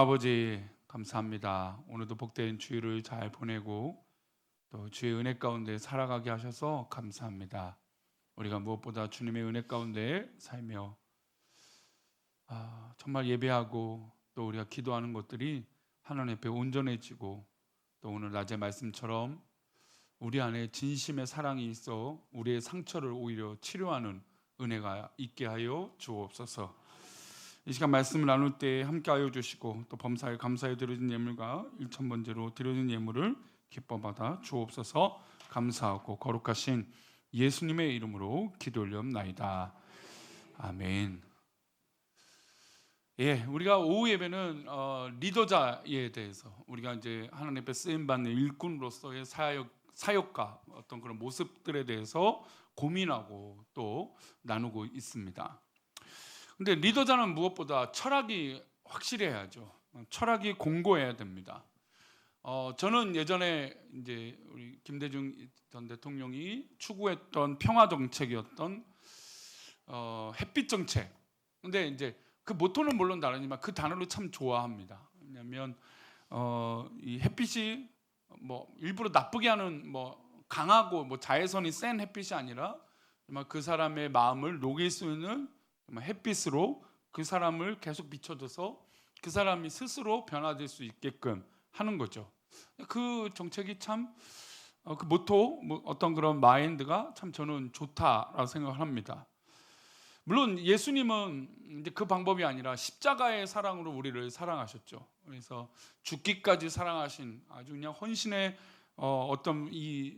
아버지 감사합니다. 오늘도 복된 주일을 잘 보내고 또 주의 은혜 가운데 살아가게 하셔서 감사합니다. 우리가 무엇보다 주님의 은혜 가운데 살며 정말 예배하고 또 우리가 기도하는 것들이 하나님 앞에 온전해지고 또 오늘 낮의 말씀처럼 우리 안에 진심의 사랑이 있어 우리의 상처를 오히려 치료하는 은혜가 있게 하여 주옵소서. 이 시간 말씀을 나눌 때 함께하여 주시고 또 범사에 감사에 드려진 예물과 일천번제로 드려진 예물을 기뻐 받아 주옵소서. 감사하고 거룩하신 예수님의 이름으로 기도 올리옵나이다. 아멘. 우리가 오후 예배는 리더자에 대해서 우리가 이제 하나님 앞에 쓰임 받는 일꾼으로서의 사역과 어떤 그런 모습들에 대해서 고민하고 또 나누고 있습니다. 근데 리더자는 무엇보다 철학이 확실해야죠. 철학이 공고해야 됩니다. 저는 예전에 이제 우리 김대중 전 대통령이 추구했던 평화 정책이었던 햇빛 정책. 근데 이제 그 모토는 물론 다르지만 그 단어를 참 좋아합니다. 왜냐하면 이 햇빛이 뭐 일부러 나쁘게 하는 뭐 강하고 뭐 자외선이 센 햇빛이 아니라 정말 그 사람의 마음을 녹일 수 있는 햇빛으로 그 사람을 계속 비춰줘서 그 사람이 스스로 변화될 수 있게끔 하는 거죠. 그 정책이 참 그 모토 어떤 그런 마인드가 참 저는 좋다라고 생각을 합니다. 물론 예수님은 이제 그 방법이 아니라 십자가의 사랑으로 우리를 사랑하셨죠. 그래서 죽기까지 사랑하신 아주 그냥 헌신의 어떤 이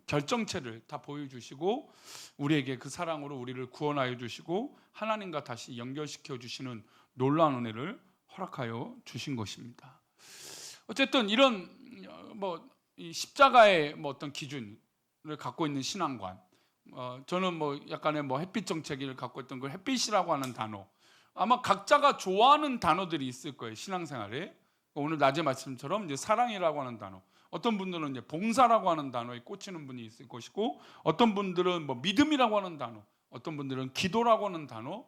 결정체를 다 보여주시고 우리에게 그 사랑으로 우리를 구원하여 주시고 하나님과 다시 연결시켜 주시는 놀라운 은혜를 허락하여 주신 것입니다. 어쨌든 이런 이 십자가의 어떤 기준을 갖고 있는 신앙관, 저는 약간의 햇빛 정책을 갖고 있던 걸 햇빛이라고 하는 단어, 아마 각자가 좋아하는 단어들이 있을 거예요. 신앙생활에 오늘 낮의 말씀처럼 이제 사랑이라고 하는 단어, 어떤 분들은 이제 봉사라고 하는 단어에 꽂히는 분이 있을 것이고, 어떤 분들은 믿음이라고 하는 단어, 어떤 분들은 기도라고 하는 단어,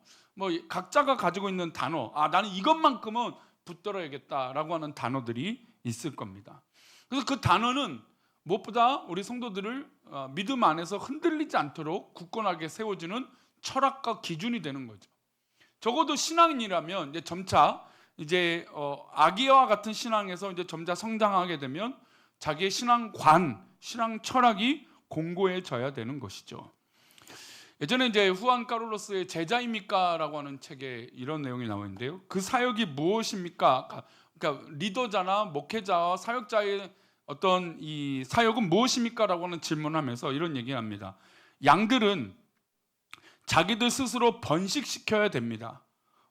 각자가 가지고 있는 단어, 나는 이것만큼은 붙들어야겠다라고 하는 단어들이 있을 겁니다. 그래서 그 단어는 무엇보다 우리 성도들을 믿음 안에서 흔들리지 않도록 굳건하게 세워주는 철학과 기준이 되는 거죠. 적어도 신앙인이라면 이제 점차 아기와 같은 신앙에서 이제 점차 성장하게 되면 자기의 신앙관, 신앙 철학이 공고해져야 되는 것이죠. 예전에 이제 후안 카를로스의 제자입니까라고 하는 책에 이런 내용이 나와 있는데요. 그 사역이 무엇입니까? 그러니까 리더자나 목회자와 사역자의 어떤 이 사역은 무엇입니까라고 하는 질문하면서 이런 얘기합니다. 양들은 자기들 스스로 번식시켜야 됩니다.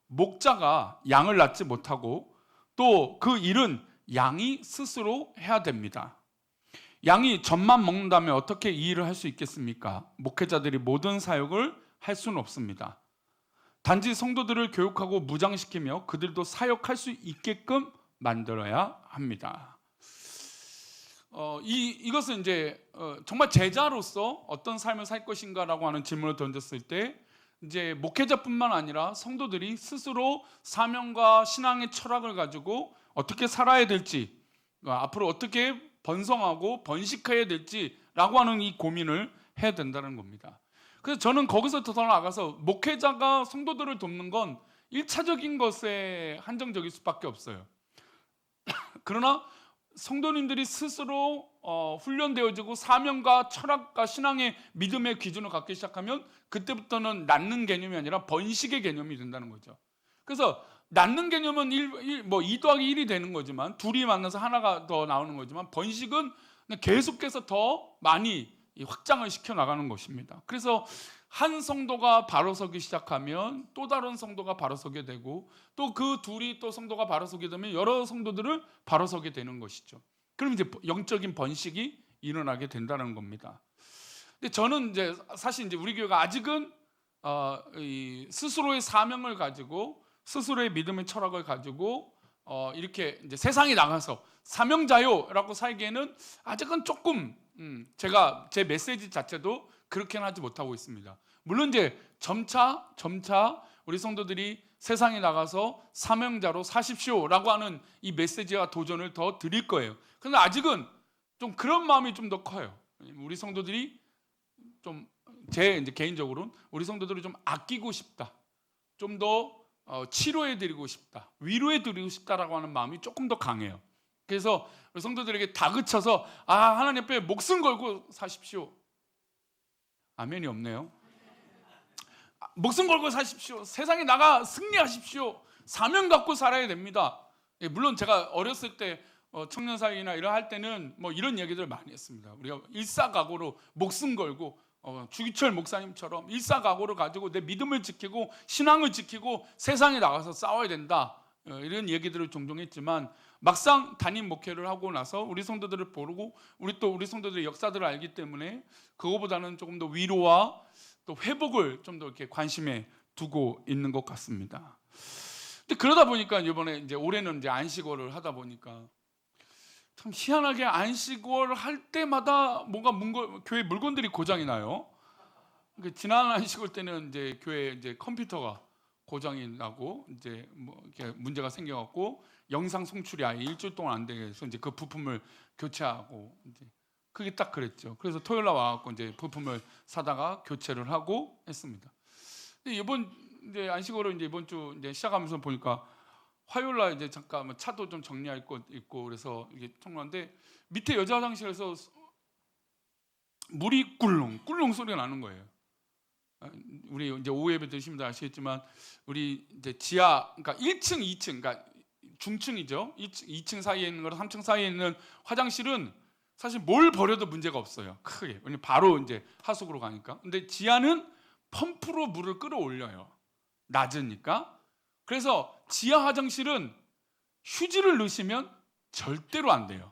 목자가 양을 낳지 못하고 또 그 일은 양이 스스로 해야 됩니다. 양이 젖만 먹는다면 어떻게 이 일을 할 수 있겠습니까? 목회자들이 모든 사역을 할 수는 없습니다. 단지 성도들을 교육하고 무장시키며 그들도 사역할 수 있게끔 만들어야 합니다. 이것은 이제 정말 제자로서 어떤 삶을 살 것인가라고 하는 질문을 던졌을 때 이제 목회자뿐만 아니라 성도들이 스스로 사명과 신앙의 철학을 가지고 어떻게 살아야 될지, 앞으로 어떻게 번성하고 번식해야 될지라고 하는 이 고민을 해야 된다는 겁니다. 그래서 저는 거기서 더 나아가서 목회자가 성도들을 돕는 건 1차적인 것에 한정적일 수밖에 없어요. 그러나 성도님들이 스스로 훈련되어지고 사명과 철학과 신앙의 믿음의 기준을 갖기 시작하면 그때부터는 낳는 개념이 아니라 번식의 개념이 된다는 거죠. 그래서 낳는 개념은 2 더하기 1이 되는 거지만, 둘이 만나서 하나가 더 나오는 거지만, 번식은 계속해서 더 많이 확장을 시켜나가는 것입니다. 그래서 한 성도가 바로 서기 시작하면 또 다른 성도가 바로 서게 되고, 또 그 둘이 또 성도가 바로 서게 되면 여러 성도들을 바로 서게 되는 것이죠. 그럼 이제 영적인 번식이 일어나게 된다는 겁니다. 근데 저는 사실 우리 교회가 아직은 이 스스로의 사명을 가지고 스스로의 믿음의 철학을 가지고 이렇게 이제 세상에 나가서 사명자요라고 살기에는 아직은 조금 제가 제 메시지 자체도 그렇게는 하지 못하고 있습니다. 물론 이제 점차 우리 성도들이 세상에 나가서 사명자로 사십시오라고 하는 이 메시지와 도전을 더 드릴 거예요. 그런데 아직은 좀 그런 마음이 좀 더 커요. 우리 성도들이 좀 제 이제 개인적으로는 우리 성도들을 좀 아끼고 싶다, 좀 더 치료해드리고 싶다, 위로해드리고 싶다라고 하는 마음이 조금 더 강해요. 그래서 우리 성도들에게 다그쳐서 하나님 앞에 목숨 걸고 사십시오. 아멘이 없네요. 목숨 걸고 사십시오. 세상에 나가 승리하십시오. 사명 갖고 살아야 됩니다. 물론 제가 어렸을 때 청년 사회나 이런 할 때는 뭐 이런 얘기들 많이 했습니다. 우리가 일사각오로 목숨 걸고 주기철 목사님처럼 일사각오를 가지고 내 믿음을 지키고 신앙을 지키고 세상에 나가서 싸워야 된다, 이런 얘기들을 종종 했지만 막상 담임 목회를 하고 나서 우리 성도들을 보고 우리 성도들의 역사들을 알기 때문에 그거보다는 조금 더 위로와 또 회복을 좀 더 이렇게 관심에 두고 있는 것 같습니다. 근데 그러다 보니까 이번에 이제 올해는 이제 안식월을 하다 보니까 참 희한하게 안식월 할 때마다 뭔가 교회 물건들이 고장이 나요. 지난 안식월 때는 이제 교회 이제 컴퓨터가 고장이 나고 이제 뭐 이렇게 문제가 생겨갖고 영상 송출이 아예 일주일 동안 안 되게 해서 이제 그 부품을 교체하고 이제 그게 딱 그랬죠. 그래서 토요일 날 와갖고 이제 부품을 사다가 교체를 하고 했습니다. 근데 이번 이제 안식월을 이제 이번 주 이제 시작하면서 보니까 화요일 날 이제 잠깐 차도 좀 정리할 것 있고 그래서 이게 통로인데 밑에 여자 화장실에서 물이 꿀렁꿀렁 소리가 나는 거예요. 우리 이제 오후 예배 드시면 다 아시겠지만 우리 이제 지하, 그러니까 1층, 2층, 그러니까 중층이죠. 2층 사이에 있는 거랑 3층 사이에 있는 화장실은 사실 뭘 버려도 문제가 없어요. 크게. 왜냐면 바로 이제 하수구로 가니까. 근데 지하는 펌프로 물을 끌어올려요. 낮으니까. 그래서 지하 화장실은 휴지를 넣으시면 절대로 안 돼요.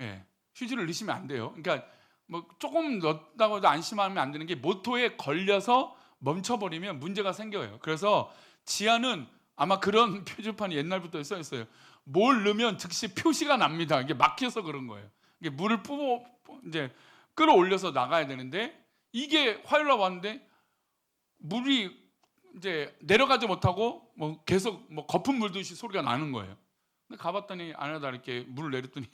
예, 휴지를 넣으시면 안 돼요. 그러니까 뭐 조금 넣었다고 해도 안심하면 안 되는 게 모터에 걸려서 멈춰버리면 문제가 생겨요. 그래서 지하는 아마 그런 표지판이 옛날부터 써 있어요. 뭘 넣으면 즉시 표시가 납니다. 이게 막혀서 그런 거예요. 이게 물을 이제 끌어올려서 나가야 되는데 이게 화요일 날 왔는데 물이 이제 내려가지 못하고 뭐 계속 뭐 거품 물듯이 소리가 나는 거예요. 근데 가봤더니 안에다 이렇게 물을 내렸더니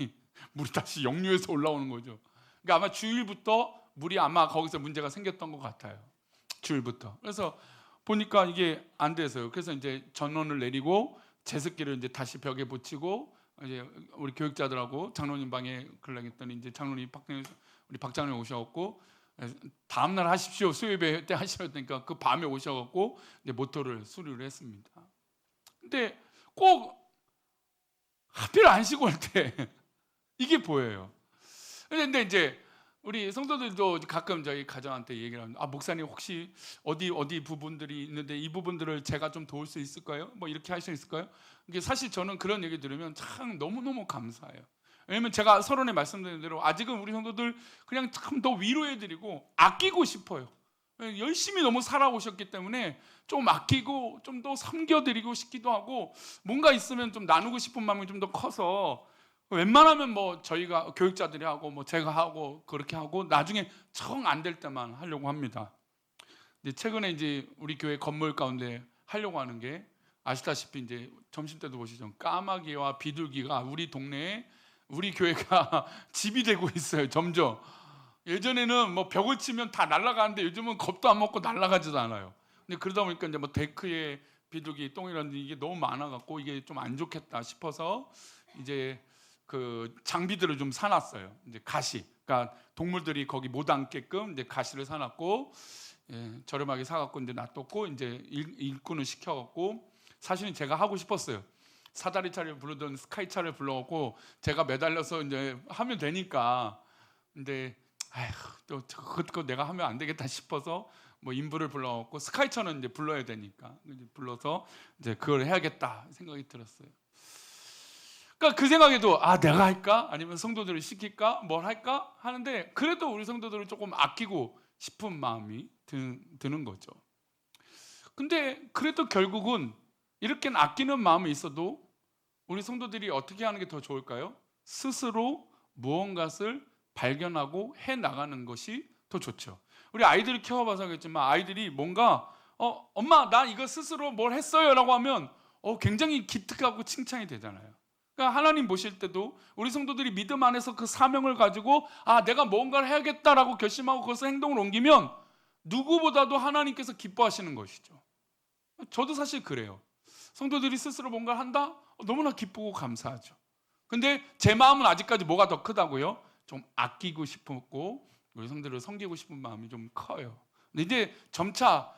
물이 다시 역류해서 올라오는 거죠. 그러니까 아마 주일부터 물이 아마 거기서 문제가 생겼던 것 같아요. 주일부터. 그래서 보니까 이게 안 돼서요. 그래서 이제 전원을 내리고 제습기를 이제 다시 벽에 붙이고 이제 우리 교육자들하고 장로님 방에 걸려있더니 이제 장로님 우리 박장로님 오셔갖고 다음 날 하십시오. 수요예배 때 하시라고 했으니까 그 밤에 오셔갖고 이제 모터를 수리를 했습니다. 근데 꼭 하필 안식월 때 이게 보여요. 근데 이제 우리 성도들도 가끔 저희 가정한테 얘기를 합니다. 목사님 혹시 어디 부분들이 있는데 이 부분들을 제가 좀 도울 수 있을까요? 뭐 이렇게 할 수 있을까요? 이게 사실 저는 그런 얘기 들으면 참 너무너무 감사해요. 왜냐면 제가 서론에 말씀드린 대로 아직은 우리 성도들 그냥 참 더 위로해드리고 아끼고 싶어요. 열심히 너무 살아오셨기 때문에 좀 아끼고 좀 더 섬겨드리고 싶기도 하고 뭔가 있으면 좀 나누고 싶은 마음이 좀 더 커서 웬만하면 뭐 저희가 교육자들이 하고 뭐 제가 하고 그렇게 하고 나중에 정 안 될 때만 하려고 합니다. 이제 최근에 이제 우리 교회 건물 가운데 하려고 하는 게 아시다시피 이제 점심 때도 보시죠. 까마귀와 비둘기가 우리 동네에 우리 교회가 집이 되고 있어요. 점점. 예전에는 뭐 벽을 치면 다 날아가는데 요즘은 겁도 안 먹고 날아가지도 않아요. 근데 그러다 보니까 이제 뭐 데크에 비둘기 똥이라든지 이게 너무 많아갖고 이게 좀 안 좋겠다 싶어서 이제 그 장비들을 좀 사놨어요. 이제 가시, 그러니까 동물들이 거기 못 앉게끔 이제 가시를 사놨고 저렴하게 사갖고 이제 놔뒀고 이제 일꾼을 시켜갖고 사실은 제가 하고 싶었어요. 사다리 차를 부르던 스카이 차를 불러갖고 제가 매달려서 이제 하면 되니까. 근데 또 그거 내가 하면 안 되겠다 싶어서 뭐 인부를 불러갖고 스카이차는 이제 불러야 되니까 이제 불러서 이제 그걸 해야겠다 생각이 들었어요. 그러니까 그 생각에도 내가 할까? 아니면 성도들을 시킬까? 뭘 할까? 하는데 그래도 우리 성도들을 조금 아끼고 싶은 마음이 드는 거죠. 근데 그래도 결국은 이렇게 아끼는 마음이 있어도 우리 성도들이 어떻게 하는 게 더 좋을까요? 스스로 무언가를 발견하고 해 나가는 것이 더 좋죠. 우리 아이들을 키워봐서 알겠지만 아이들이 뭔가 엄마 나 이거 스스로 뭘 했어요라고 하면 굉장히 기특하고 칭찬이 되잖아요. 그러니까 하나님 보실 때도 우리 성도들이 믿음 안에서 그 사명을 가지고 내가 뭔가를 해야겠다라고 결심하고 그것을 행동으로 옮기면 누구보다도 하나님께서 기뻐하시는 것이죠. 저도 사실 그래요. 성도들이 스스로 뭔가를 한다? 너무나 기쁘고 감사하죠. 근데 제 마음은 아직까지 뭐가 더 크다고요? 좀 아끼고 싶었고 우리 성도들을 섬기고 싶은 마음이 좀 커요. 근데 이제 점차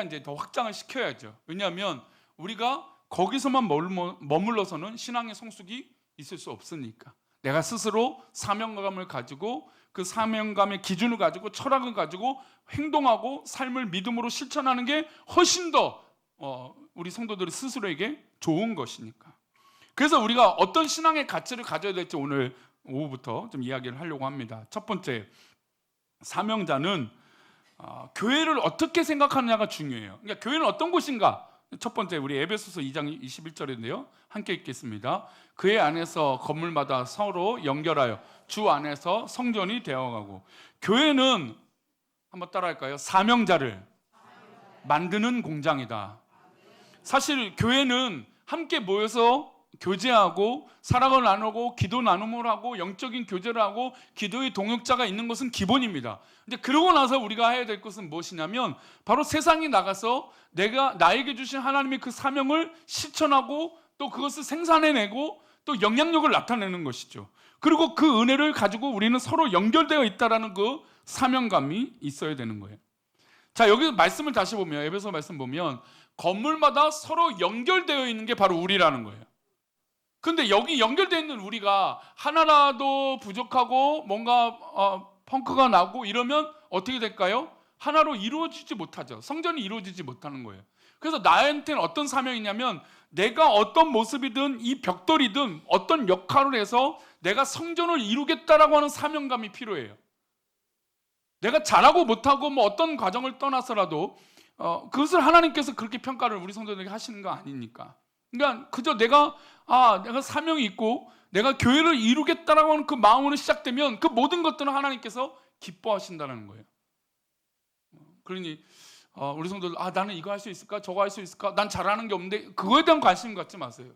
이제 더 확장을 시켜야죠. 왜냐하면 우리가 거기서만 머물러서는 신앙의 성숙이 있을 수 없으니까. 내가 스스로 사명감을 가지고 그 사명감의 기준을 가지고 철학을 가지고 행동하고 삶을 믿음으로 실천하는 게 훨씬 더 우리 성도들이 스스로에게 좋은 것이니까. 그래서 우리가 어떤 신앙의 가치를 가져야 될지 오늘 오후부터 좀 이야기를 하려고 합니다. 첫 번째, 사명자는 교회를 어떻게 생각하느냐가 중요해요. 그러니까 교회는 어떤 곳인가? 첫 번째, 우리 에베소서 2장 21절인데요. 함께 읽겠습니다. 그의 안에서 건물마다 서로 연결하여 주 안에서 성전이 되어가고. 교회는 한번 따라할까요? 사명자를 만드는 공장이다. 사실 교회는 함께 모여서 교제하고 사랑을 나누고 기도 나눔을 하고 영적인 교제를 하고 기도의 동역자가 있는 것은 기본입니다. 근데 그러고 나서 우리가 해야 될 것은 무엇이냐면 바로 세상에 나가서 내가 나에게 주신 하나님의 그 사명을 실천하고 또 그것을 생산해내고 또 영향력을 나타내는 것이죠. 그리고 그 은혜를 가지고 우리는 서로 연결되어 있다라는 그 사명감이 있어야 되는 거예요. 자, 여기 말씀을 다시 보면 에베소 말씀 보면 건물마다 서로 연결되어 있는 게 바로 우리라는 거예요. 근데 여기 연결되어 있는 우리가 하나라도 부족하고 뭔가 펑크가 나고 이러면 어떻게 될까요? 하나로 이루어지지 못하죠. 성전이 이루어지지 못하는 거예요. 그래서 나한테는 어떤 사명이냐면 내가 어떤 모습이든 이 벽돌이든 어떤 역할을 해서 내가 성전을 이루겠다라고 하는 사명감이 필요해요. 내가 잘하고 못하고 뭐 어떤 과정을 떠나서라도 그것을 하나님께서 그렇게 평가를 우리 성도들에게 하시는 거 아니니까. 그러니까 그저 내가 사명이 있고 내가 교회를 이루겠다라고 하는 그 마음으로 시작되면 그 모든 것들은 하나님께서 기뻐하신다는 거예요. 그러니 우리 성도들 나는 이거 할 수 있을까? 저거 할 수 있을까? 난 잘하는 게 없는데 그거에 대한 관심 갖지 마세요.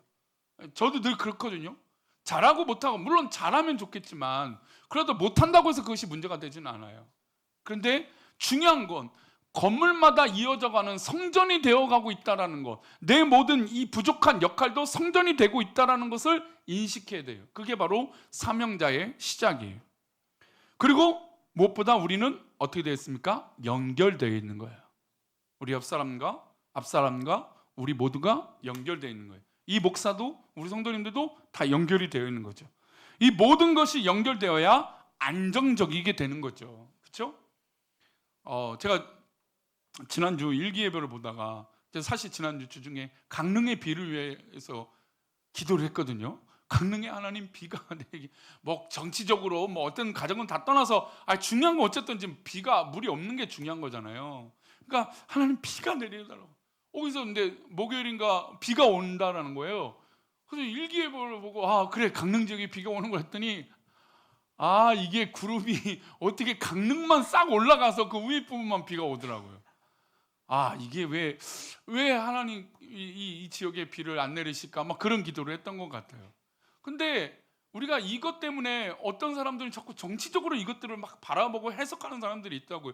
저도 늘 그렇거든요. 잘하고 못하고 물론 잘하면 좋겠지만 그래도 못한다고 해서 그것이 문제가 되지는 않아요. 그런데 중요한 건 건물마다 이어져가는 성전이 되어가고 있다는 것, 내 모든 이 부족한 역할도 성전이 되고 있다는 것을 인식해야 돼요. 그게 바로 사명자의 시작이에요. 그리고 무엇보다 우리는 어떻게 되어 있습니까? 연결되어 있는 거예요. 우리 옆사람과 앞사람과 우리 모두가 연결되어 있는 거예요. 이 목사도 우리 성도님들도 다 연결이 되어 있는 거죠. 이 모든 것이 연결되어야 안정적이게 되는 거죠. 그렇죠? 제가 지난주 일기예배를 보다가 사실 지난주 주중에 강릉의 비를 위해서 기도를 했거든요. 강릉의 하나님 비가 내리게 뭐 정치적으로 뭐 어떤 가정은 다 떠나서 중요한 건 어쨌든 지금 비가 물이 없는 게 중요한 거잖아요. 그러니까 하나님 비가 내리더라고. 거기서 근데 목요일인가 비가 온다라는 거예요. 그래서 일기예보를 보고 그래 강릉 지역에 비가 오는 걸 했더니 이게 구름이 어떻게 강릉만 싹 올라가서 그 위에 부분만 비가 오더라고요. 이게 왜 하나님 이 지역에 비를 안 내리실까? 막 그런 기도를 했던 것 같아요. 근데 우리가 이것 때문에 어떤 사람들은 자꾸 정치적으로 이것들을 막 바라보고 해석하는 사람들이 있다고요.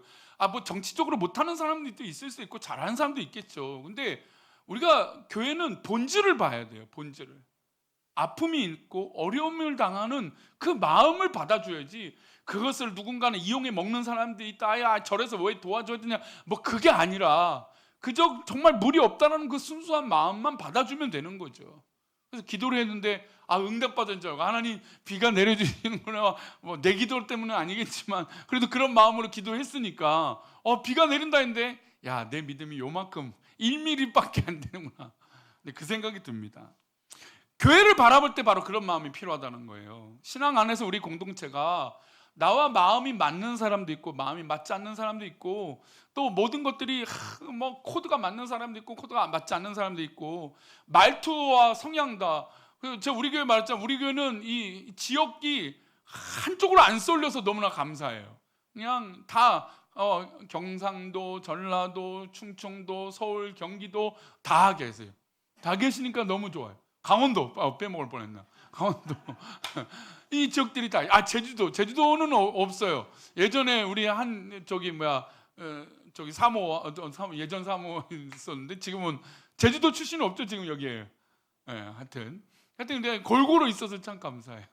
뭐 정치적으로 못하는 사람들도 있을 수 있고 잘하는 사람도 있겠죠. 근데 우리가 교회는 본질을 봐야 돼요. 본질을. 아픔이 있고 어려움을 당하는 그 마음을 받아줘야지 그것을 누군가는 이용해 먹는 사람들이 있다. 저래서 왜 도와줘야 되냐. 뭐 그게 아니라 그저 정말 물이 없다는 그 순수한 마음만 받아주면 되는 거죠. 그래서 기도를 했는데 응답받은 줄 알고 하나님 비가 내려주시는구나. 뭐 내 기도 때문은 아니겠지만 그래도 그런 마음으로 기도했으니까 비가 내린다 했는데 내 믿음이 요만큼 1mm밖에 안 되는구나. 근데 그 생각이 듭니다. 교회를 바라볼 때 바로 그런 마음이 필요하다는 거예요. 신앙 안에서 우리 공동체가 나와 마음이 맞는 사람도 있고 마음이 맞지 않는 사람도 있고 또 모든 것들이 뭐 코드가 맞는 사람도 있고 코드가 맞지 않는 사람도 있고 말투와 성향다. 제가 우리 교회 말했잖아요. 우리 교회는 이 지역이 한쪽으로 안 쏠려서 너무나 감사해요. 그냥 다 경상도, 전라도, 충청도, 서울, 경기도 다 계세요. 다 계시니까 너무 좋아요. 강원도 빼먹을 뻔했나. 강원도 이 지역들이 다 제주도는 없어요. 예전에 우리 저기 사모 예전 사모 있었는데 지금은 제주도 출신은 없죠. 지금 여기에. 하여튼 근데 골고루 있어서 참 감사해요.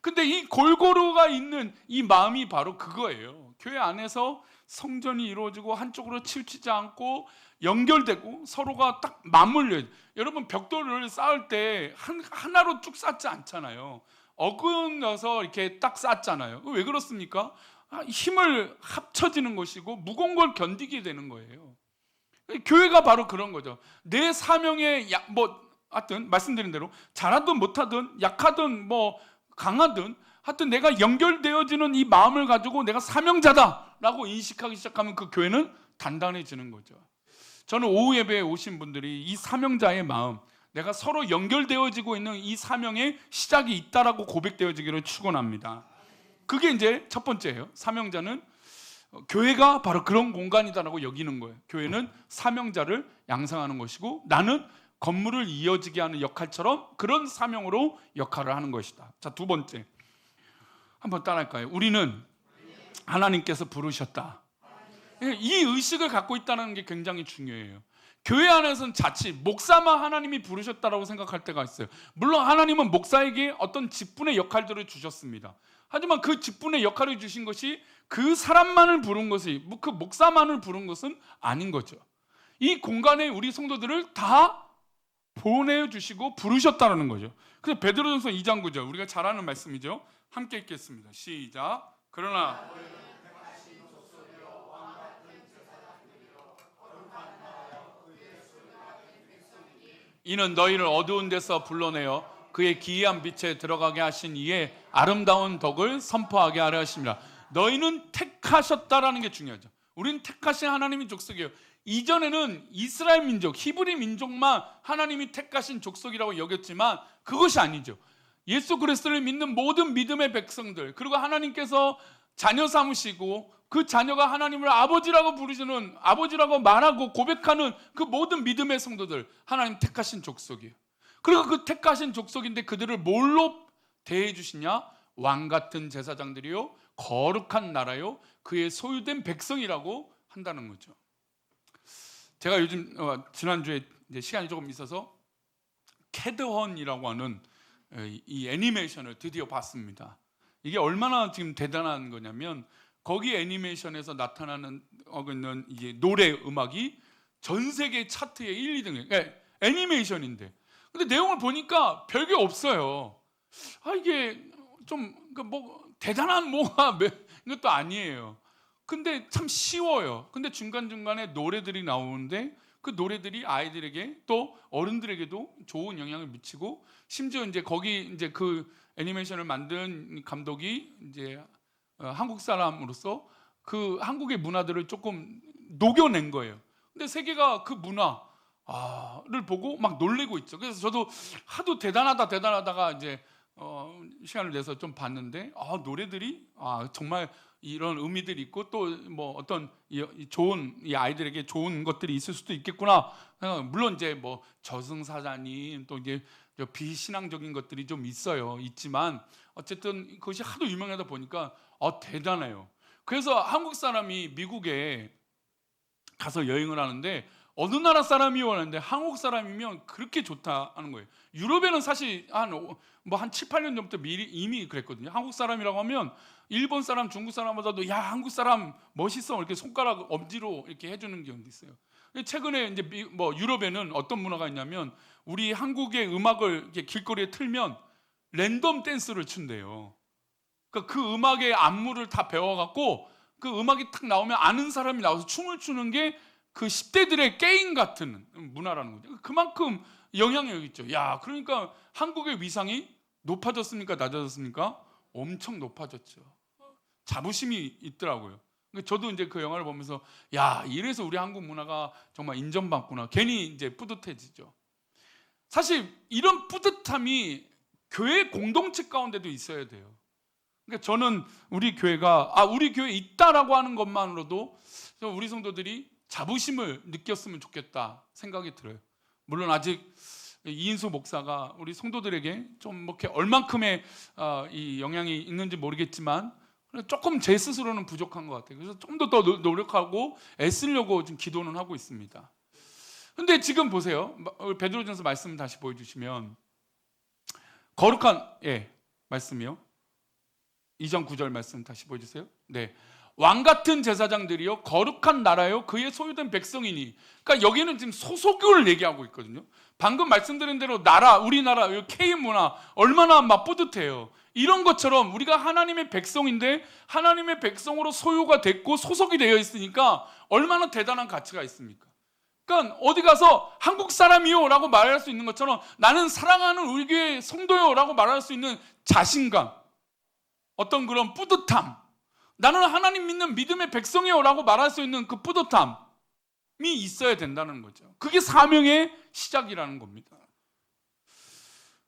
근데 이 골고루가 있는 이 마음이 바로 그거예요. 교회 안에서 성전이 이루어지고 한쪽으로 치우치지 않고 연결되고 서로가 딱 맞물려요. 여러분 벽돌을 쌓을 때 하나로 쭉 쌓지 않잖아요. 어긋너서 이렇게 딱 쌓잖아요. 왜 그렇습니까? 힘을 합쳐지는 것이고 무거운 걸 견디게 되는 거예요. 교회가 바로 그런 거죠. 내 사명에 하여튼 말씀드린 대로 잘하든 못하든 약하든 강하든 하여튼 내가 연결되어지는 이 마음을 가지고 내가 사명자다라고 인식하기 시작하면 그 교회는 단단해지는 거죠. 저는 오후 예배에 오신 분들이 이 사명자의 마음, 내가 서로 연결되어지고 있는 이 사명의 시작이 있다라고 고백되어지기를 축원합니다. 그게 이제 첫 번째예요. 사명자는 교회가 바로 그런 공간이다라고 여기는 거예요. 교회는 사명자를 양성하는 것이고 나는 건물을 이어지게 하는 역할처럼 그런 사명으로 역할을 하는 것이다. 자, 두 번째 한번 따라할까요? 우리는 하나님께서 부르셨다. 이 의식을 갖고 있다는 게 굉장히 중요해요. 교회 안에서는 자칫 목사만 하나님이 부르셨다라고 생각할 때가 있어요. 물론 하나님은 목사에게 어떤 직분의 역할들을 주셨습니다. 하지만 그 직분의 역할을 주신 것이 그 사람만을 부른 것이 그 목사만을 부른 것은 아닌 거죠. 이 공간에 우리 성도들을 다 보내주시고 부르셨다는 거죠. 그래서 베드로전서 2장 9절 우리가 잘 아는 말씀이죠. 함께 읽겠습니다. 시작. 그러나 이는 너희를 어두운 데서 불러내어 그의 기이한 빛에 들어가게 하신 이의 아름다운 덕을 선포하게 하려 하십니다. 너희는 택하셨다라는 게 중요하죠. 우리는 택하신 하나님의 족속이에요. 이전에는 이스라엘 민족, 히브리 민족만 하나님이 택하신 족속이라고 여겼지만 그것이 아니죠. 예수 그리스도를 믿는 모든 믿음의 백성들, 그리고 하나님께서 자녀 삼으시고 그 자녀가 하나님을 아버지라고 부르시는, 아버지라고 말하고 고백하는 그 모든 믿음의 성도들, 하나님 택하신 족속이에요. 그리고 그 택하신 족속인데 그들을 뭘로 대해 주시냐? 왕 같은 제사장들이요, 거룩한 나라요, 그의 소유된 백성이라고 한다는 거죠. 제가 요즘 지난주에 이제 시간이 조금 있어서 캐드헌이라고 하는 이 애니메이션을 드디어 봤습니다. 이게 얼마나 지금 대단한 거냐면 거기 애니메이션에서 나타나는 있는 이제 노래 음악이 전 세계 차트에 1, 2등이에요. 그러니까 애니메이션인데, 근데 내용을 보니까 별게 없어요. 이게 좀 대단한 이것도 아니에요. 근데 참 쉬워요. 근데 중간중간에 노래들이 나오는데 그 노래들이 아이들에게 또 어른들에게도 좋은 영향을 미치고, 심지어 이제 거기 이제 그 애니메이션을 만든 감독이 이제 한국 사람으로서 그 한국의 문화들을 조금 녹여낸 거예요. 근데 세계가 그 문화를 보고 막 놀래고 있죠. 그래서 저도 하도 대단하다가 이제 시간을 내서 좀 봤는데 노래들이 정말 이런 의미들이 있고 또 어떤 좋은 이 아이들에게 좋은 것들이 있을 수도 있겠구나. 물론 이제 저승사자님 또 이제 비신앙적인 것들이 좀 있지만 어쨌든 그것이 하도 유명하다 보니까 대단해요. 그래서 한국 사람이 미국에 가서 여행을 하는데 어느 나라 사람이 오는데 한국 사람이면 그렇게 좋다 하는 거예요. 유럽에는 사실 한 7, 8년 전부터 이미 그랬거든요. 한국 사람이라고 하면 일본 사람, 중국 사람보다도 야 한국 사람 멋있어 이렇게 손가락 엄지로 이렇게 해주는 경우도 있어요. 최근에 이제 유럽에는 어떤 문화가 있냐면 우리 한국의 음악을 이렇게 길거리에 틀면 랜덤 댄스를 춘대요. 그러니까 그 음악의 안무를 다 배워갖고 그 음악이 탁 나오면 아는 사람이 나와서 춤을 추는 게 그 10대들의 게임 같은 문화라는 거죠. 그만큼 영향력이 있죠. 그러니까 한국의 위상이 높아졌습니까? 낮아졌습니까? 엄청 높아졌죠. 자부심이 있더라고요. 저도 이제 그 영화를 보면서 이래서 우리 한국 문화가 정말 인정받구나. 괜히 이제 뿌듯해지죠. 사실 이런 뿌듯함이 교회 공동체 가운데도 있어야 돼요. 그러니까 저는 우리 교회가 우리 교회에 있다라고 하는 것만으로도 우리 성도들이 자부심을 느꼈으면 좋겠다 생각이 들어요. 물론 아직 이인수 목사가 우리 성도들에게 좀 이렇게 얼만큼의 이 영향이 있는지 모르겠지만 조금 제 스스로는 부족한 것 같아요. 그래서 좀 더 노력하고 애쓰려고 지금 기도는 하고 있습니다. 근데 지금 보세요. 베드로전서 말씀 다시 보여주시면 거룩한 말씀이요. 2장 9절 말씀 다시 보여주세요. 네, 왕 같은 제사장들이요 거룩한 나라요 그의 소유된 백성이니. 그러니까 여기는 지금 소속을 얘기하고 있거든요. 방금 말씀드린 대로 나라, 우리나라 K 문화 얼마나 막 뿌듯해요. 이런 것처럼 우리가 하나님의 백성인데 하나님의 백성으로 소유가 됐고 소속이 되어 있으니까 얼마나 대단한 가치가 있습니까? 그러니까 어디 가서 한국 사람이요 라고 말할 수 있는 것처럼 나는 사랑하는 우리 교회 성도요 라고 말할 수 있는 자신감, 어떤 그런 뿌듯함, 나는 하나님 믿는 믿음의 백성이요 라고 말할 수 있는 그 뿌듯함이 있어야 된다는 거죠. 그게 사명의 시작이라는 겁니다.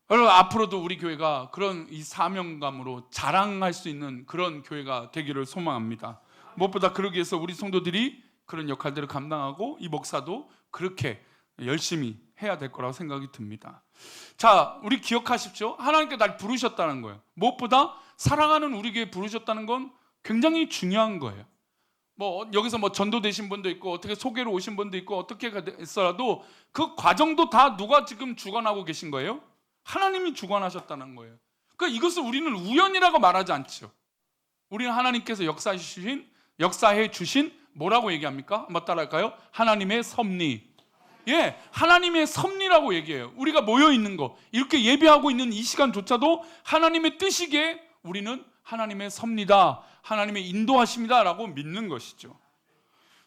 여러분, 앞으로도 우리 교회가 그런 이 사명감으로 자랑할 수 있는 그런 교회가 되기를 소망합니다. 무엇보다 그러기 위해서 우리 성도들이 그런 역할들을 감당하고 이 목사도 그렇게 열심히 해야 될 거라고 생각이 듭니다. 자, 우리 기억하십시오. 하나님께 날 부르셨다는 거예요. 무엇보다 사랑하는 우리 교회 부르셨다는 건 굉장히 중요한 거예요. 여기서 전도되신 분도 있고 어떻게 소개로 오신 분도 있고 어떻게 했어라도 그 과정도 다 누가 지금 주관하고 계신 거예요? 하나님이 주관하셨다는 거예요. 그러니까 이것을 우리는 우연이라고 말하지 않죠. 우리는 하나님께서 역사해 주신 뭐라고 얘기합니까? 한번 따라할까요? 하나님의 섭리. 하나님의 섭리라고 얘기해요. 우리가 모여 있는 거, 이렇게 예배하고 있는 이 시간조차도 하나님의 뜻이기에 우리는 하나님의 섭리다, 하나님의 인도하심이다라고 믿는 것이죠.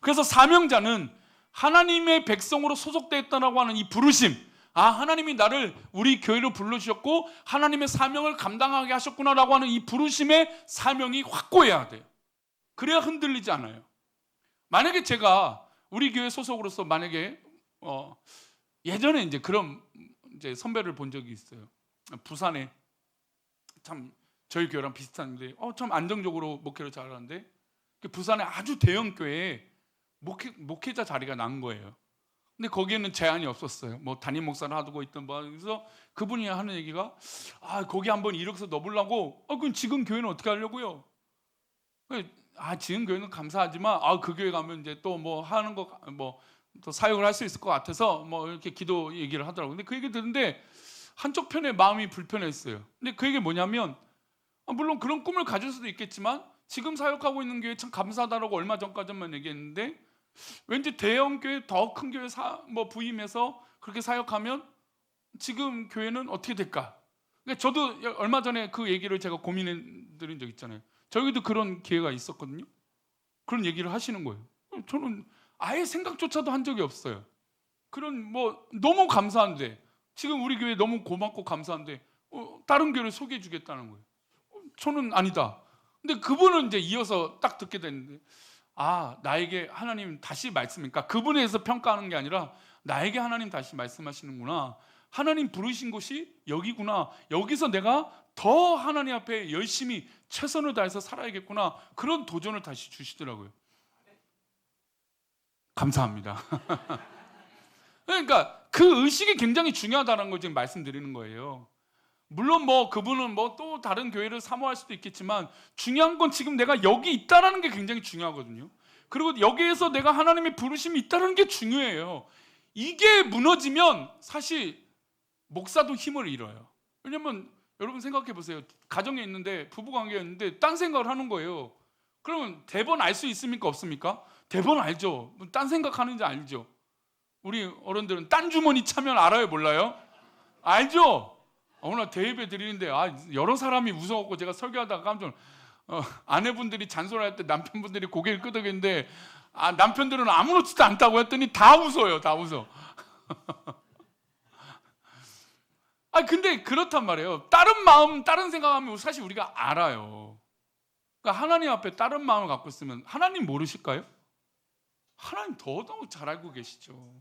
그래서 사명자는 하나님의 백성으로 소속되었다라고 하는 이 부르심, 하나님이 나를 우리 교회로 불러주셨고 하나님의 사명을 감당하게 하셨구나라고 하는 이 부르심의 사명이 확고해야 돼요. 그래야 흔들리지 않아요. 만약에 제가 우리 교회 소속으로서 만약에 예전에 이제 그런 선배를 본 적이 있어요. 부산에 참 저희 교회랑 비슷한데 참 안정적으로 목회를 잘하는데 부산에 아주 대형 교회에 목회자 자리가 난 거예요. 근데 거기에는 제한이 없었어요. 담임 목사를 하고 있던 그래서 그분이 하는 얘기가 거기 한번 이력서 넣어보려고. 그럼 지금 교회는 어떻게 하려고요? 지금 교회는 감사하지만 그 교회 가면 이제 또 하는 거 또 사역을 할 수 있을 것 같아서 이렇게 기도 얘기를 하더라고요. 근데 그 얘기 듣는데 한쪽 편에 마음이 불편했어요. 근데 그 얘기 뭐냐면 물론 그런 꿈을 가질 수도 있겠지만 지금 사역하고 있는 교회 참 감사하다라고 얼마 전까지만 얘기했는데 왠지 대형 교회, 더 큰 교회 부임해서 그렇게 사역하면 지금 교회는 어떻게 될까? 그러니까 저도 얼마 전에 그 얘기를 제가 고민해 드린 적 있잖아요. 저희도 그런 기회가 있었거든요. 그런 얘기를 하시는 거예요. 저는 아예 생각조차도 한 적이 없어요. 그런 너무 감사한데 지금 우리 교회 너무 고맙고 감사한데 다른 교회를 소개해 주겠다는 거예요. 저는 아니다. 근데 그분은 이제 이어서 딱 듣게 됐는데 나에게 하나님 다시 말씀이니까 그분에 대해서 평가하는 게 아니라 나에게 하나님 다시 말씀하시는구나. 하나님 부르신 곳이 여기구나. 여기서 내가 더 하나님 앞에 열심히 최선을 다해서 살아야겠구나. 그런 도전을 다시 주시더라고요. 감사합니다. 그러니까 그 의식이 굉장히 중요하다는 걸 지금 말씀드리는 거예요. 물론 그분은 또 다른 교회를 사모할 수도 있겠지만 중요한 건 지금 내가 여기 있다라는 게 굉장히 중요하거든요. 그리고 여기에서 내가 하나님의 부르심이 있다는 게 중요해요. 이게 무너지면 사실 목사도 힘을 잃어요. 왜냐면 여러분 생각해 보세요. 가정에 있는데 부부관계에 있는데 딴 생각을 하는 거예요. 그러면 대번 알 수 있습니까? 없습니까? 대번 알죠. 딴 생각하는지 알죠. 우리 어른들은 딴 주머니 차면 알아요, 몰라요? 알죠? 오늘 대예배 드리는데 여러 사람이 웃어갖고 제가 설교하다가 깜짝 아내분들이 잔소리할 때 남편분들이 고개를 끄덕이는데 남편들은 아무렇지도 않다고 했더니 다 웃어요. 다 웃어. 근데 그렇단 말이에요. 다른 마음, 다른 생각하면 사실 우리가 알아요. 그러니까 하나님 앞에 다른 마음을 갖고 있으면 하나님 모르실까요? 하나님 더더욱 잘 알고 계시죠.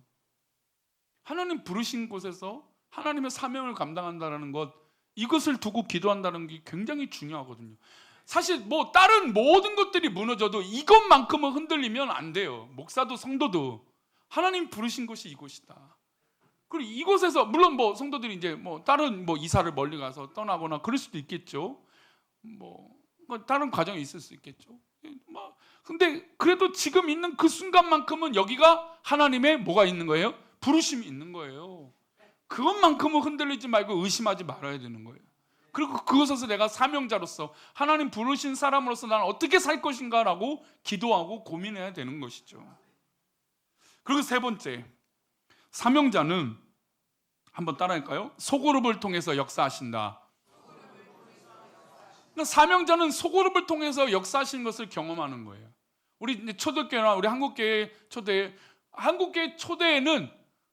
하나님 부르신 곳에서 하나님의 사명을 감당한다는 것, 이것을 두고 기도한다는 게 굉장히 중요하거든요. 사실 뭐 다른 모든 것들이 무너져도 이것만큼은 흔들리면 안 돼요. 목사도 성도도 하나님 부르신 곳이 이곳이다. 그리고 이곳에서 물론 뭐 성도들이 이제 뭐 다른 뭐 이사를 멀리 가서 떠나거나 그럴 수도 있겠죠. 뭐 다른 과정이 있을 수 있겠죠. 뭐 근데 그래도 지금 있는 그 순간만큼은 여기가 하나님의 뭐가 있는 거예요? 부르심이 있는 거예요. 그것만큼은 흔들리지 말고 의심하지 말아야 되는 거예요. 그리고 그곳에서 내가 사명자로서 하나님 부르신 사람으로서 나는 어떻게 살 것인가라고 기도하고 고민해야 되는 것이죠. 그리고 세 번째, 사명자는 한번 따라할까요? 소그룹을 통해서 역사하신다. 그러니까 사명자는 소그룹을 통해서 역사하시는 것을 경험하는 거예요. 우리 이제 초대교회나 우리 한국교회 초대에는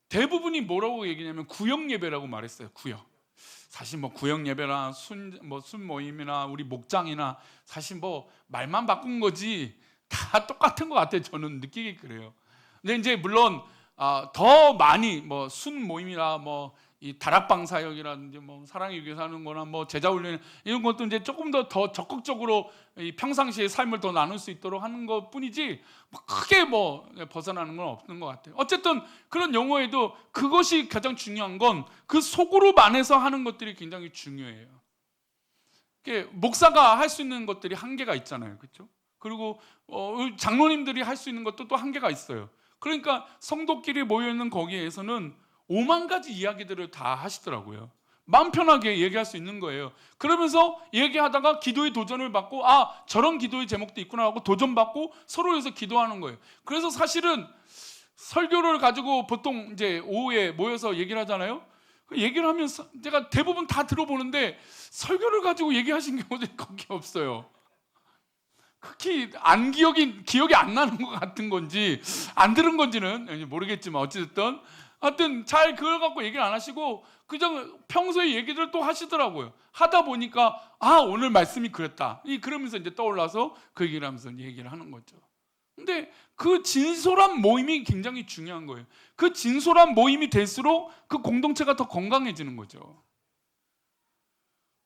대부분이 뭐라고 얘기냐면 구역 예배라고 말했어요. 구역. 사실 뭐 구역 예배나 순 모임이나 우리 목장이나 사실 뭐 말만 바꾼 거지 다 똑같은 것 같아요. 저는 느끼기 그래요. 근데 이제 물론 더 많이 뭐 순 모임이나 뭐 이 다락방 사역이라든지 뭐 사랑의 위해서 하는 거나 뭐 제자 훈련 이런 것도 이제 조금 더 적극적으로 이 평상시의 삶을 더 나눌 수 있도록 하는 것 뿐이지 뭐 크게 뭐 벗어나는 건 없는 것 같아요. 어쨌든 그런 용어에도 그것이 가장 중요한 건 그 소그룹 안에서 하는 것들이 굉장히 중요해요. 목사가 할 수 있는 것들이 한계가 있잖아요. 그렇죠? 그리고 장로님들이 할 수 있는 것도 또 한계가 있어요. 그러니까 성도끼리 모여있는 거기에서는 5만 가지 이야기들을 다 하시더라고요. 마음 편하게 얘기할 수 있는 거예요. 그러면서 얘기하다가 기도의 도전을 받고 저런 기도의 제목도 있구나 하고 도전받고 서로 해서 기도하는 거예요. 그래서 사실은 설교를 가지고 보통 이제 오후에 모여서 얘기를 하잖아요. 얘기를 하면서 제가 대부분 다 들어보는데 설교를 가지고 얘기하신 경우들이 거기 없어요. 특히 기억이 안 나는 것 같은 건지 안 들은 건지는 모르겠지만 어찌됐든 하여튼 잘 그걸 갖고 얘기를 안 하시고 그냥 평소에 얘기를 또 하시더라고요. 하다 보니까 오늘 말씀이 그랬다. 그러면서 이제 떠올라서 그 얘기를 하면서 얘기를 하는 거죠. 근데 그 진솔한 모임이 굉장히 중요한 거예요. 그 진솔한 모임이 될수록 그 공동체가 더 건강해지는 거죠.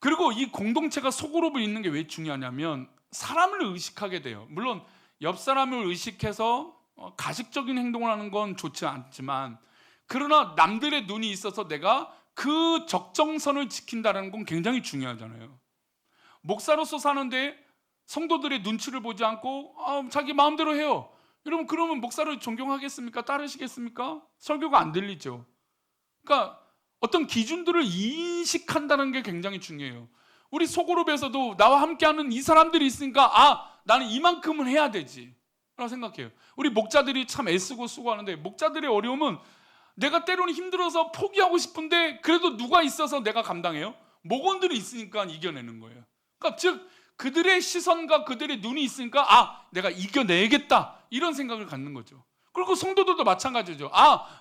그리고 이 공동체가 소그룹을 잇는 게 왜 중요하냐면 사람을 의식하게 돼요. 물론 옆 사람을 의식해서 가식적인 행동을 하는 건 좋지 않지만 그러나 남들의 눈이 있어서 내가 그 적정선을 지킨다는 건 굉장히 중요하잖아요. 목사로서 사는데 성도들의 눈치를 보지 않고 자기 마음대로 해요. 여러분 그러면 목사를 존경하겠습니까? 따르시겠습니까? 설교가 안 들리죠. 그러니까 어떤 기준들을 인식한다는 게 굉장히 중요해요. 우리 소그룹에서도 나와 함께하는 이 사람들이 있으니까 나는 이만큼은 해야 되지 라고 생각해요. 우리 목자들이 참 애쓰고 수고하는데 목자들의 어려움은 내가 때로는 힘들어서 포기하고 싶은데 그래도 누가 있어서 내가 감당해요? 목원들이 있으니까 이겨내는 거예요. 그러니까 즉 그들의 시선과 그들의 눈이 있으니까 내가 이겨내겠다 이런 생각을 갖는 거죠. 그리고 성도들도 마찬가지죠.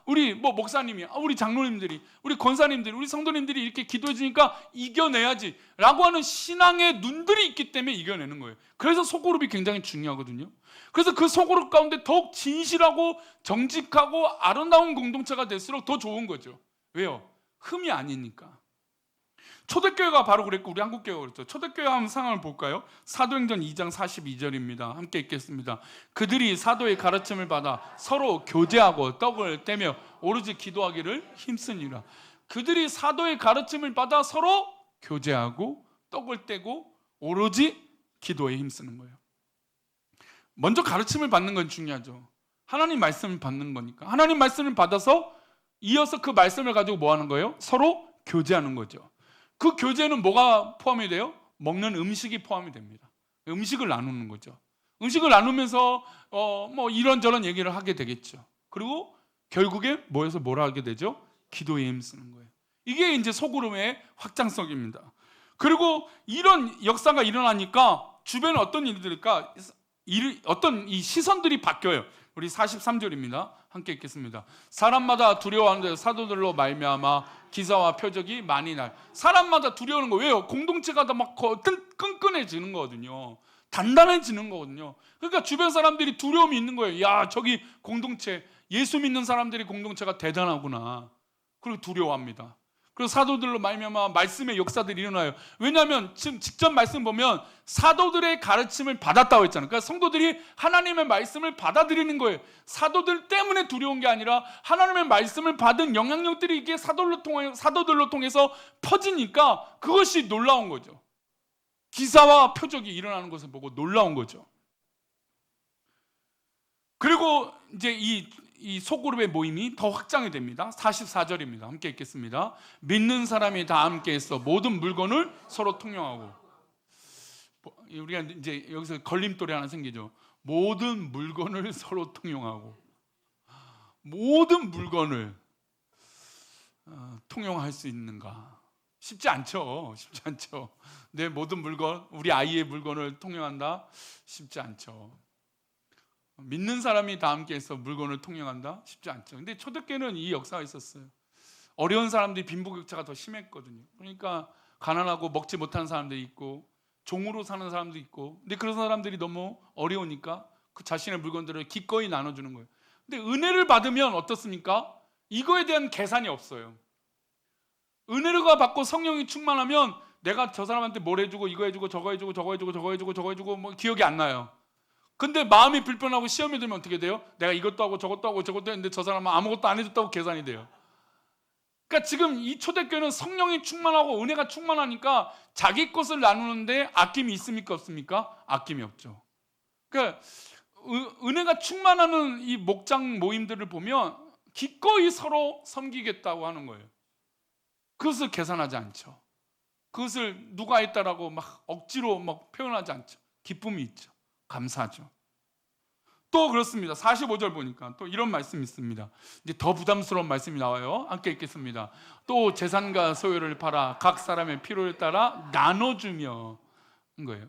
우리 뭐 목사님이, 우리 장로님들이, 우리 권사님들이, 우리 성도님들이 이렇게 기도해 주니까 이겨내야지 라고 하는 신앙의 눈들이 있기 때문에 이겨내는 거예요. 그래서 소그룹이 굉장히 중요하거든요. 그래서 그 소그룹 가운데 더욱 진실하고 정직하고 아름다운 공동체가 될수록 더 좋은 거죠. 왜요? 흠이 아니니까. 초대교회가 바로 그랬고 우리 한국교회가 그랬죠. 초대교회 한번 상황을 볼까요? 사도행전 2장 42절입니다. 함께 읽겠습니다. 그들이 사도의 가르침을 받아 서로 교제하고 떡을 떼며 오로지 기도하기를 힘쓰니라. 그들이 사도의 가르침을 받아 서로 교제하고 떡을 떼고 오로지 기도에 힘쓰는 거예요. 먼저 가르침을 받는 건 중요하죠. 하나님 말씀을 받는 거니까. 하나님 말씀을 받아서 이어서 그 말씀을 가지고 뭐 하는 거예요? 서로 교제하는 거죠. 그 교제는 뭐가 포함이 돼요? 먹는 음식이 포함이 됩니다. 음식을 나누는 거죠. 음식을 나누면서 뭐 이런저런 얘기를 하게 되겠죠. 그리고 결국에 모여서 뭐라 하게 되죠? 기도에 힘쓰는 거예요. 이게 이제 소그룹의 확장성입니다. 그리고 이런 역사가 일어나니까 주변에 어떤 일들일까? 어떤 이 시선들이 바뀌어요. 우리 43절입니다. 함께 읽겠습니다. 사람마다 두려워하는데 사도들로 말미암아 기사와 표적이 많이 날. 사람마다 두려워하는 거 왜요? 공동체가 다 막 끈끈해지는 거거든요. 단단해지는 거거든요. 그러니까 주변 사람들이 두려움이 있는 거예요. 야, 저기 공동체, 예수 믿는 사람들이 공동체가 대단하구나. 그리고 두려워합니다. 그리고 사도들로 말미암아 말씀의 역사들이 일어나요. 왜냐하면 지금 직접 말씀 보면 사도들의 가르침을 받았다고 했잖아요. 그러니까 성도들이 하나님의 말씀을 받아들이는 거예요. 사도들 때문에 두려운 게 아니라 하나님의 말씀을 받은 영향력들이 이게 사도들로 통해서 퍼지니까 그것이 놀라운 거죠. 기사와 표적이 일어나는 것을 보고 놀라운 거죠. 그리고 이제 이 소그룹의 모임이 더 확장이 됩니다. 44절입니다. 함께 읽겠습니다. 믿는 사람이 다 함께해서 모든 물건을 서로 통용하고. 우리가 이제 여기서 걸림돌이 하나 생기죠. 모든 물건을 서로 통용하고. 모든 물건을 통용할 수 있는가? 쉽지 않죠. 쉽지 않죠. 내 모든 물건, 우리 아이의 물건을 통용한다? 쉽지 않죠. 믿는 사람이 다 함께해서 물건을 통용한다? 쉽지 않죠. 근데 초대교회는 이 역사가 있었어요. 어려운 사람들이 빈부격차가 더 심했거든요. 그러니까 가난하고 먹지 못하는 사람들이 있고 종으로 사는 사람도 있고, 근데 그런 사람들이 너무 어려우니까 그 자신의 물건들을 기꺼이 나눠주는 거예요. 근데 은혜를 받으면 어떻습니까? 이거에 대한 계산이 없어요. 은혜를 받고 성령이 충만하면 내가 저 사람한테 뭘 해주고 이거 해주고 저거 해주고 저거 해주고 저거 해주고 저거 해주고 뭐 기억이 안 나요. 근데 마음이 불편하고 시험이 들면 어떻게 돼요? 내가 이것도 하고 저것도 하고 저것도 했는데 저 사람은 아무것도 안 해줬다고 계산이 돼요. 그러니까 지금 이 초대교회는 성령이 충만하고 은혜가 충만하니까 자기 것을 나누는데 아낌이 있습니까 없습니까? 아낌이 없죠. 그러니까 은혜가 충만하는 이 목장 모임들을 보면 기꺼이 서로 섬기겠다고 하는 거예요. 그것을 계산하지 않죠. 그것을 누가 했다라고 막 억지로 막 표현하지 않죠. 기쁨이 있죠. 감사하죠. 또 그렇습니다. 45절 보니까 또 이런 말씀이 있습니다. 이제 더 부담스러운 말씀이 나와요. 함께 읽겠습니다. 또 재산과 소유를 팔아 각 사람의 필요에 따라 나눠주며 한 거예요.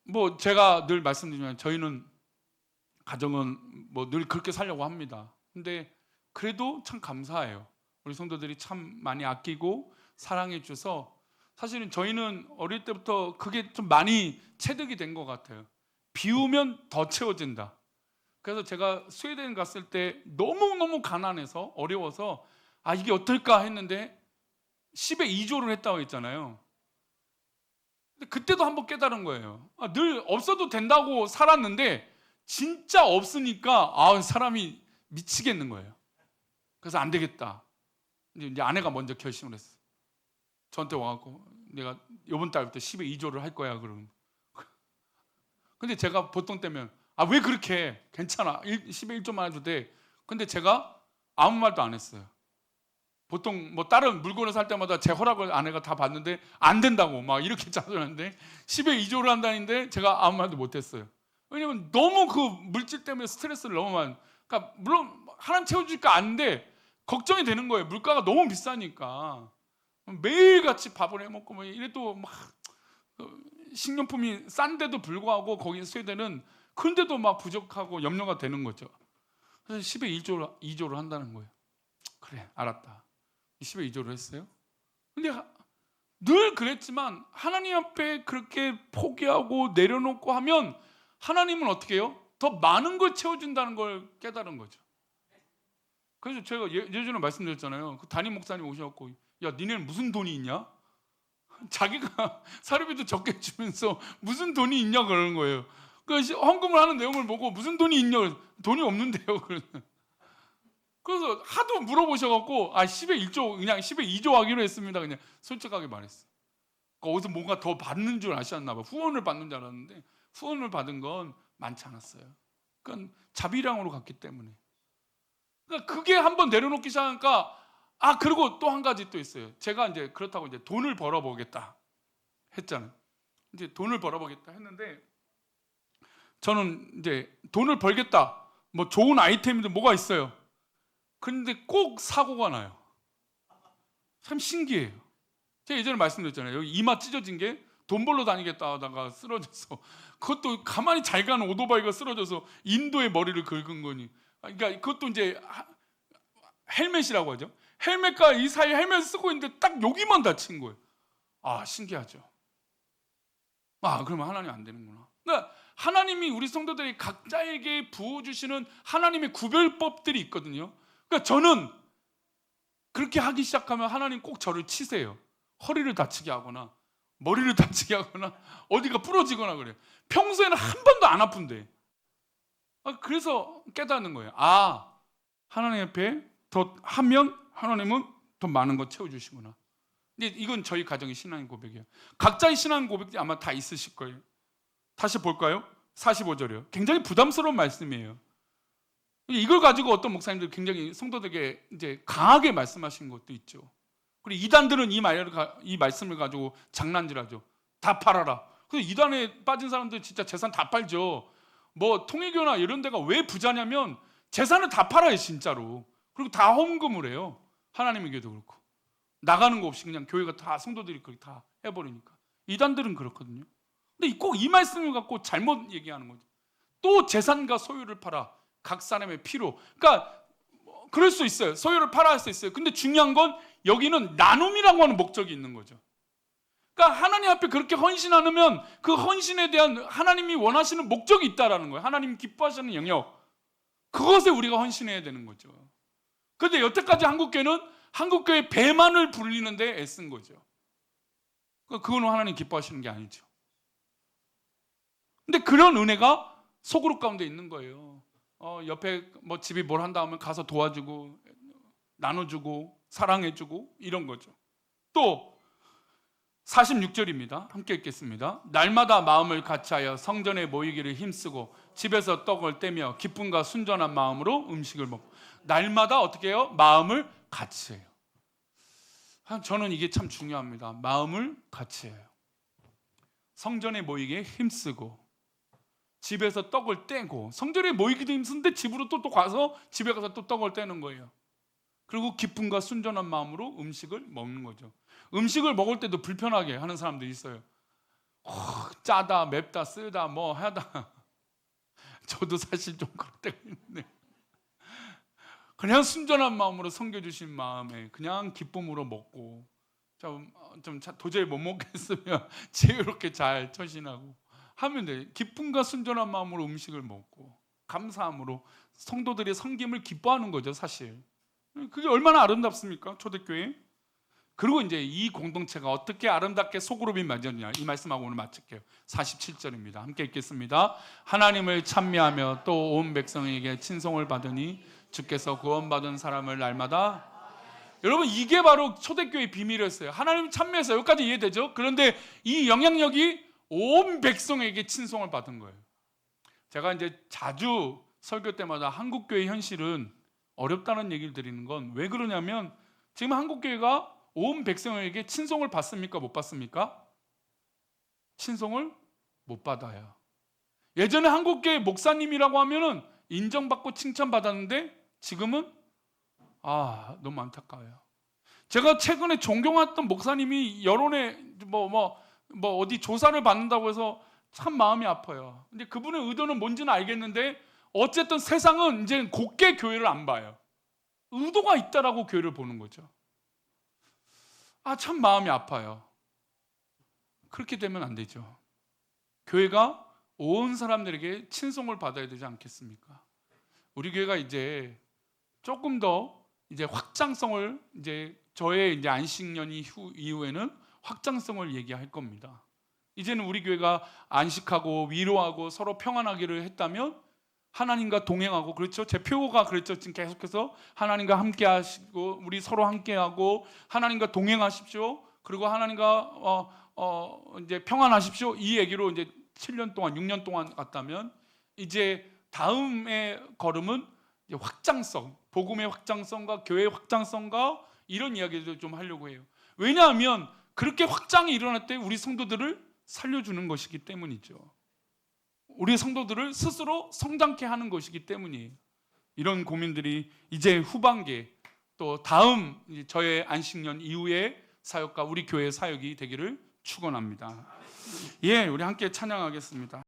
뭐 제가 늘 말씀드리면 저희는 가정은 뭐 늘 그렇게 살려고 합니다. 근데 그래도 참 감사해요. 우리 성도들이 참 많이 아끼고 사랑해 줘서 사실은 저희는 어릴 때부터 그게 좀 많이 체득이 된 것 같아요. 비우면 더 채워진다. 그래서 제가 스웨덴 갔을 때 너무너무 가난해서 어려워서 이게 어떨까 했는데 10에 2조를 했다고 했잖아요. 근데 그때도 한번 깨달은 거예요. 늘 없어도 된다고 살았는데 진짜 없으니까 사람이 미치겠는 거예요. 그래서 안 되겠다. 이제 아내가 먼저 결심을 했어. 저한테 와갖고 내가 이번 달부터 10에 2조를 할 거야 그러면. 근데 제가 보통 때면 왜 그렇게 해? 괜찮아. 10에 1조만 해도 돼. 근데 제가 아무 말도 안 했어요. 보통 뭐 다른 물건을 살 때마다 제 허락을 아내가 다 받는데 안 된다고 막 이렇게 짜증나는데 10에 2조를 한다는데 제가 아무 말도 못 했어요. 왜냐면 너무 그 물질 때문에 스트레스를 너무 많이. 그러니까 물론 하나님 채워줄까 안 돼. 걱정이 되는 거예요. 물가가 너무 비싸니까. 매일같이 밥을 해먹고 뭐 이래도 막 식료품이 싼데도 불구하고 거기 스웨덴은 그런데도 막 부족하고 염려가 되는 거죠. 그래서 10에 2조를 한다는 거예요. 그래 알았다. 10에 2조를 했어요. 근데 늘 그랬지만 하나님 앞에 그렇게 포기하고 내려놓고 하면 하나님은 어떻게 해요? 더 많은 걸 채워준다는 걸 깨달은 거죠. 그래서 제가 예전에 말씀드렸잖아요. 그 담임 목사님 오셔갖고 야 니네는 무슨 돈이 있냐? 자기가 사료비도 적게 주면서 무슨 돈이 있냐 그러는 거예요. 그래서 헌금을 하는 내용을 보고 무슨 돈이 있냐 돈이 없는데요. 그래서 하도 물어보셔갖고 10에 1조 그냥 10에 2조 하기로 했습니다. 그냥 솔직하게 말했어요. 어디서 뭔가 더 받는 줄 아셨나 봐. 후원을 받는 줄 알았는데 후원을 받은 건 많지 않았어요. 그러니까 자비량으로 갔기 때문에. 그러니까 그게 한번 내려놓기 시작하니까 그리고 또 한 가지 또 있어요. 제가 이제 그렇다고 이제 돈을 벌어보겠다 했잖아요. 이제 돈을 벌어보겠다 했는데 저는 이제 돈을 벌겠다. 뭐 좋은 아이템인데 뭐가 있어요. 그런데 꼭 사고가 나요. 참 신기해요. 제가 예전에 말씀드렸잖아요. 여기 이마 찢어진 게 돈 벌러 다니겠다 하다가 쓰러져서 그것도 가만히 잘 가는 오토바이가 쓰러져서 인도의 머리를 긁은 거니. 그러니까 그것도 이제 헬멧이라고 하죠. 헬멧과 이 사이 헬멧을 쓰고 있는데 딱 여기만 다친 거예요. 신기하죠. 그러면 하나님 안 되는구나. 그러니까 하나님이 우리 성도들이 각자에게 부어주시는 하나님의 구별법들이 있거든요. 그러니까 저는 그렇게 하기 시작하면 하나님 꼭 저를 치세요. 허리를 다치게 하거나 머리를 다치게 하거나 어디가 부러지거나 그래요. 평소에는 한 번도 안 아픈데. 그래서 깨닫는 거예요. 하나님 앞에 더 하면 하나님은 더 많은 거 채워주시구나. 근데 이건 저희 가정의 신앙의 고백이에요. 각자의 신앙 고백이 아마 다 있으실 거예요. 다시 볼까요? 45절이요. 굉장히 부담스러운 말씀이에요. 이걸 가지고 어떤 목사님들 굉장히 성도들에게 이제 강하게 말씀하신 것도 있죠. 그리고 이단들은 이 말씀을 가지고 장난질하죠. 다 팔아라. 그래서 이단에 빠진 사람들 진짜 재산 다 팔죠. 뭐 통일교나 이런 데가 왜 부자냐면 재산을 다 팔아요, 진짜로. 그리고 다 헌금을 해요. 하나님에게도 그렇고. 나가는 거 없이 그냥 교회가 다 성도들이 그렇게 다 해버리니까. 이단들은 그렇거든요. 근데 꼭 이 말씀을 갖고 잘못 얘기하는 거죠. 또 재산과 소유를 팔아. 각 사람의 피로. 그러니까 그럴 수 있어요. 소유를 팔아 할 수 있어요. 근데 중요한 건 여기는 나눔이라고 하는 목적이 있는 거죠. 그러니까 하나님 앞에 그렇게 헌신 안 하면 그 헌신에 대한 하나님이 원하시는 목적이 있다라는 거예요. 하나님 기뻐하시는 영역. 그것에 우리가 헌신해야 되는 거죠. 그런데 여태까지 한국교회는 한국교회 배만을 불리는데 애쓴 거죠. 그건 하나님 기뻐하시는 게 아니죠. 근데 그런 은혜가 소그룹 가운데 있는 거예요. 옆에 뭐 집이 뭘 한다 하면 가서 도와주고 나눠주고 사랑해주고 이런 거죠. 또 46절입니다. 함께 읽겠습니다. 날마다 마음을 같이하여 성전에 모이기를 힘쓰고 집에서 떡을 떼며 기쁨과 순전한 마음으로 음식을 먹고. 날마다 어떻게 해요? 마음을 같이해요. 저는 이게 참 중요합니다. 마음을 같이해요. 성전에 모이기에 힘쓰고 집에서 떡을 떼고. 성전에 모이기도 힘쓴데 집으로 또 가서 집에 가서 또 떡을 떼는 거예요. 그리고 기쁨과 순전한 마음으로 음식을 먹는 거죠. 음식을 먹을 때도 불편하게 하는 사람들이 있어요. 짜다 맵다 쓰다 뭐 하다. 저도 사실 좀 그럴 때가 있는데 그냥 순전한 마음으로 섬겨주신 마음에 그냥 기쁨으로 먹고 좀 도저히 못 먹겠으면 지혜롭게 잘 처신하고 하면 돼요. 기쁨과 순전한 마음으로 음식을 먹고 감사함으로 성도들의 섬김을 기뻐하는 거죠. 사실 그게 얼마나 아름답습니까? 초대교회. 그리고 이제 이 공동체가 어떻게 아름답게 소그룹이 맺었냐, 이 말씀하고 오늘 마칠게요. 47절입니다. 함께 읽겠습니다. 하나님을 찬미하며 또 온 백성에게 친송을 받으니 주께서 구원받은 사람을 날마다. 여러분, 이게 바로 초대교회의 비밀이었어요. 하나님 찬미해서 여기까지 이해되죠? 그런데 이 영향력이 온 백성에게 친송을 받은 거예요. 제가 이제 자주 설교 때마다 한국교회 현실은 어렵다는 얘기를 드리는 건 왜 그러냐면 지금 한국교회가 온 백성에게 친송을 받습니까? 못 받습니까? 친송을 못 받아요. 예전에 한국교회 목사님이라고 하면은 인정받고 칭찬받았는데 지금은 너무 안타까워요. 제가 최근에 존경했던 목사님이 여론에 뭐 어디 조사를 받는다고 해서 참 마음이 아파요. 근데 그분의 의도는 뭔지는 알겠는데 어쨌든 세상은 이제 곱게 교회를 안 봐요. 의도가 있다라고 교회를 보는 거죠. 참 마음이 아파요. 그렇게 되면 안 되죠. 교회가 온 사람들에게 친송을 받아야 되지 않겠습니까? 우리 교회가 이제 조금 더 이제 확장성을 이제 저의 이제 안식년 이후에는 확장성을 얘기할 겁니다. 이제는 우리 교회가 안식하고 위로하고 서로 평안하기를 했다면 하나님과 동행하고, 그렇죠? 제 표가 그랬죠. 지금 계속해서 하나님과 함께 하시고 우리 서로 함께 하고 하나님과 동행하십시오. 그리고 하나님과 이제 평안하십시오. 이 얘기로 이제 7년 동안 6년 동안 갔다면 이제 다음의 걸음은 이제 확장성, 복음의 확장성과 교회의 확장성과 이런 이야기를 좀 하려고 해요. 왜냐하면 그렇게 확장이 일어날 때 우리 성도들을 살려주는 것이기 때문이죠. 우리 성도들을 스스로 성장케 하는 것이기 때문이에요. 이런 고민들이 이제 후반기에 또 다음 저의 안식년 이후의 사역과 우리 교회의 사역이 되기를 축원합니다. 우리 함께 찬양하겠습니다.